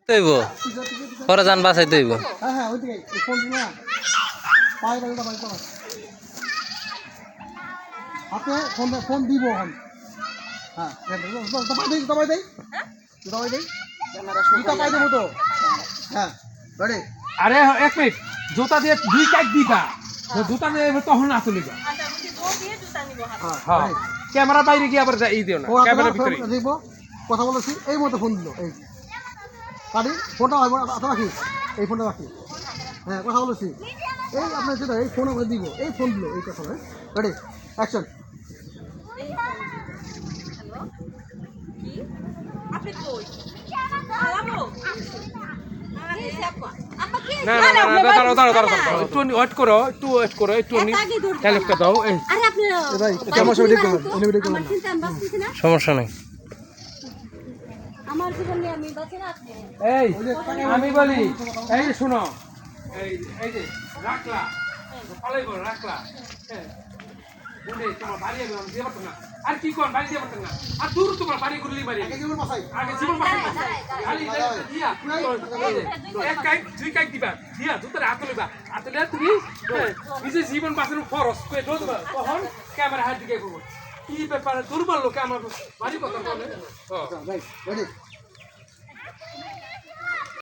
তৈব পরে যান বাসাই তৈব হ্যাঁ হ্যাঁ ওইদিকে ফোন দিন না পায়ে দাঁড়িয়ে পায়ে তো হাতে ফোন দিব এখন হ্যাঁ দবাই দেই দবাই দেই দবাই দেই জুতা পাই দেবো তো হ্যাঁ রেডি আরে এক মিনিট জুতা দিয়ে দুই কাট দিবা জুতা দিয়ে তখন আসলিবা হ্যাঁ ক্যামেরা বাইরে গিয়ে আবার এই দিও না ক্যামেরা ভিতরে দেখবো কথা বলেছি এই মতো ফোন দিল এই কাটি ফোনটা আপনার রাখি এই ফোনটা রাখি হ্যাঁ কথা বলেছি এই আপনার যেটা এই ফোন আমরা দিব এই ফোন দিল এই কথা রেডি অ্যাকশন না না না দাঁড়াও দাঁড়াও দাঁড়াও একটু ওয়েট করো একটু ডায়লগটা দাও এই ভাই কেমন সব রেডি করুন উনি রেডি করুন সমস্যা নেই আমার জীবন নিয়ে আমি বাঁচি না আপনি এই আমি বলি এই যে শুনো এই যে রাখলা পালাইবো রাখলা বুড়ে তোমার বাড়ি আমি দিয়ে পারতো না আর কি কোন বাড়ি দিয়ে পারতো না আর দূর তোমার বাড়ি করলি বাড়ি আগে জীবন বাঁচাই খালি দিয়া এক কাই দুই কাই দিবা দিয়া দুতরে হাত লইবা হাত লইয়া তুমি নিজে জীবন বাঁচানোর ফরজ কই দোদবা তখন ক্যামেরা হাত দিকে করব কি ব্যাপারে দুর্বল লোকে আমার বাড়ি কথা বলে রাইট রেডি